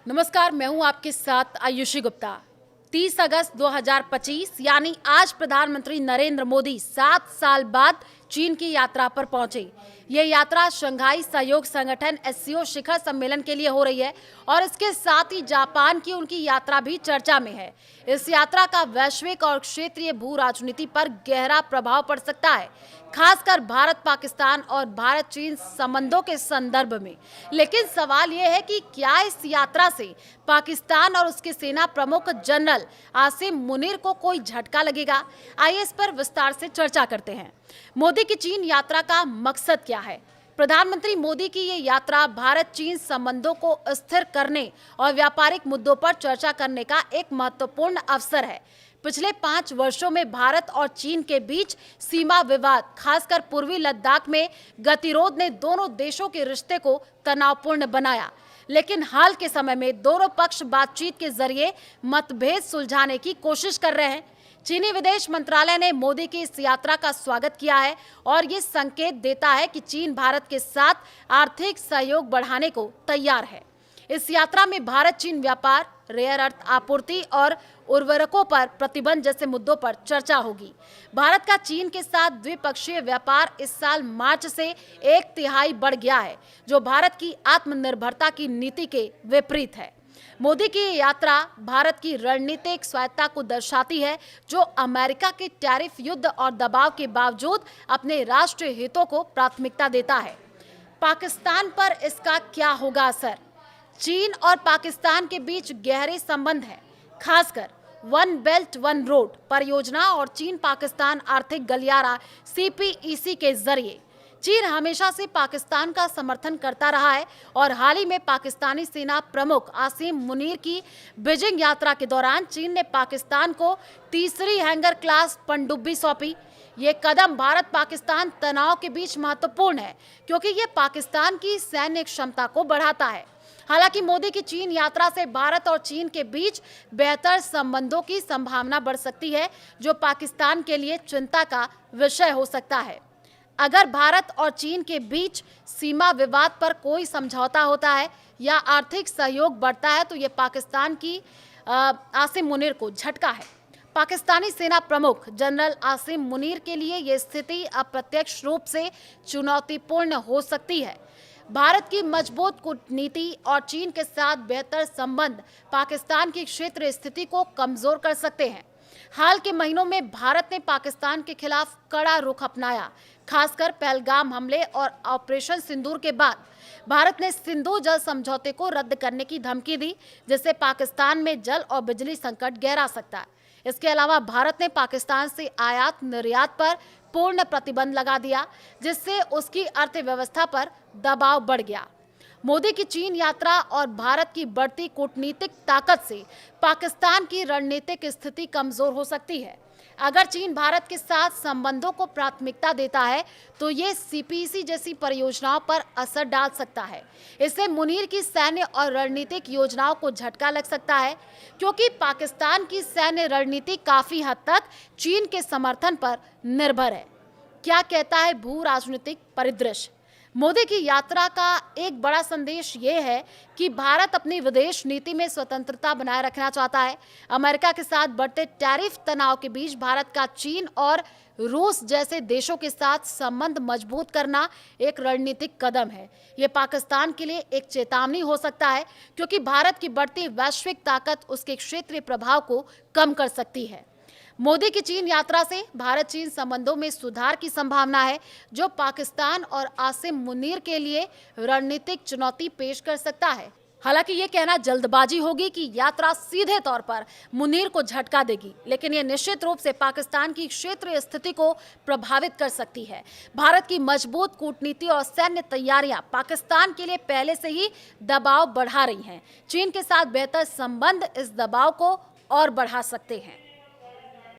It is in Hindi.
नमस्कार, मैं हूं आपके साथ आयुषी गुप्ता। 30 अगस्त 2025 यानी आज प्रधानमंत्री नरेंद्र मोदी 7 साल बाद चीन की यात्रा पर पहुंचे। ये यात्रा शंघाई सहयोग संगठन एससीओ शिखर सम्मेलन के लिए हो रही है और इसके साथ ही जापान की उनकी यात्रा भी चर्चा में है। इस यात्रा का वैश्विक और क्षेत्रीय भू राजनीति पर गहरा प्रभाव पड़ सकता है, खासकर भारत पाकिस्तान और भारत चीन संबंधों के संदर्भ में। लेकिन सवाल यह है कि क्या इस यात्रा से पाकिस्तान और उसके सेना प्रमुख जनरल आसिम मुनीर को कोई झटका लगेगा? आइए इस पर विस्तार से चर्चा करते हैं। मोदी की चीन यात्रा का मकसद क्या है? प्रधानमंत्री मोदी की ये यात्रा भारत चीन संबंधों को स्थिर करने और व्यापारिक मुद्दों पर चर्चा करने का एक महत्वपूर्ण अवसर है। पिछले 5 वर्षों में भारत और चीन के बीच सीमा विवाद, खासकर पूर्वी लद्दाख में गतिरोध ने दोनों देशों के रिश्ते को तनावपूर्ण बनाया। लेकिन हाल के समय में दोनों पक्ष बातचीत के जरिए मतभेद सुलझाने की कोशिश कर रहे हैं। चीनी विदेश मंत्रालय ने मोदी की इस यात्रा का स्वागत किया है और ये संकेत देता है कि चीन भारत के साथ आर्थिक सहयोग बढ़ाने को तैयार है। इस यात्रा में भारत चीन व्यापार, रेयर अर्थ आपूर्ति और उर्वरकों पर प्रतिबंध जैसे मुद्दों पर चर्चा होगी। भारत का चीन के साथ द्विपक्षीय व्यापार इस साल मार्च से 1/3 बढ़ गया है, जो भारत की आत्मनिर्भरता की नीति के विपरीत है। मोदी की ये यात्रा भारत की रणनीतिक स्वायत्तता को दर्शाती है, जो अमेरिका के टैरिफ युद्ध और दबाव के बावजूद अपने राष्ट्रीय हितों को प्राथमिकता देता है। पाकिस्तान पर इसका क्या होगा असर? चीन और पाकिस्तान के बीच गहरे संबंध हैं, खासकर वन बेल्ट वन रोड परियोजना और चीन पाकिस्तान आर्थिक गलियारा सीपीईसी के जरिए। चीन हमेशा से पाकिस्तान का समर्थन करता रहा है और हाल ही में पाकिस्तानी सेना प्रमुख आसिम मुनीर की बीजिंग यात्रा के दौरान चीन ने पाकिस्तान को तीसरी हैंगर क्लास पनडुब्बी सौंपी। ये कदम भारत पाकिस्तान तनाव के बीच महत्वपूर्ण है, क्योंकि ये पाकिस्तान की सैन्य क्षमता को बढ़ाता है। हालांकि मोदी की चीन यात्रा से भारत और चीन के बीच बेहतर संबंधों की संभावना बढ़ सकती है, जो पाकिस्तान के लिए चिंता का विषय हो सकता है। अगर भारत और चीन के बीच सीमा विवाद पर कोई समझौता होता है या आर्थिक सहयोग बढ़ता है, तो ये पाकिस्तान की आसिम मुनीर को झटका है। पाकिस्तानी सेना प्रमुख जनरल आसिम मुनीर के लिए ये स्थिति अप्रत्यक्ष रूप से चुनौतीपूर्ण हो सकती है। भारत की मजबूत कूटनीति और चीन के साथ बेहतर संबंध पाकिस्तान की क्षेत्रीय स्थिति को कमजोर कर सकते हैं। हाल के महीनों में भारत ने पाकिस्तान के खिलाफ कड़ा रुख अपनाया, खासकर पहलगाम हमले और ऑपरेशन सिंदूर के बाद। भारत ने सिंधु जल समझौते को रद्द करने की धमकी दी, जिससे पाकिस्तान में जल और बिजली संकट गहरा सकता है। इसके अलावा भारत ने पाकिस्तान से आयात निर्यात पर पूर्ण प्रतिबंध लगा दिया, जिससे उसकी अर्थव्यवस्था पर दबाव बढ़ गया। मोदी की चीन यात्रा और भारत की बढ़ती कूटनीतिक ताकत से पाकिस्तान की रणनीतिक स्थिति कमजोर हो सकती है। अगर चीन भारत के साथ संबंधों को प्राथमिकता देता है, तो ये सीपीईसी जैसी परियोजनाओं पर असर डाल सकता है। इससे मुनीर की सैन्य और रणनीतिक योजनाओं को झटका लग सकता है, क्योंकि पाकिस्तान की सैन्य रणनीति काफी हद तक चीन के समर्थन पर निर्भर है। क्या कहता है भू राजनीतिक परिदृश्य? मोदी की यात्रा का एक बड़ा संदेश ये है कि भारत अपनी विदेश नीति में स्वतंत्रता बनाए रखना चाहता है। अमेरिका के साथ बढ़ते टैरिफ तनाव के बीच भारत का चीन और रूस जैसे देशों के साथ संबंध मजबूत करना एक रणनीतिक कदम है। ये पाकिस्तान के लिए एक चेतावनी हो सकता है, क्योंकि भारत की बढ़ती वैश्विक ताकत उसके क्षेत्रीय प्रभाव को कम कर सकती है। मोदी की चीन यात्रा से भारत चीन संबंधों में सुधार की संभावना है, जो पाकिस्तान और आसिम मुनीर के लिए रणनीतिक चुनौती पेश कर सकता है। हालांकि ये कहना जल्दबाजी होगी कि यात्रा सीधे तौर पर मुनीर को झटका देगी, लेकिन ये निश्चित रूप से पाकिस्तान की क्षेत्रीय स्थिति को प्रभावित कर सकती है। भारत की मजबूत कूटनीति और सैन्य तैयारियां पाकिस्तान के लिए पहले से ही दबाव बढ़ा रही हैं। चीन के साथ बेहतर संबंध इस दबाव को और बढ़ा सकते हैं।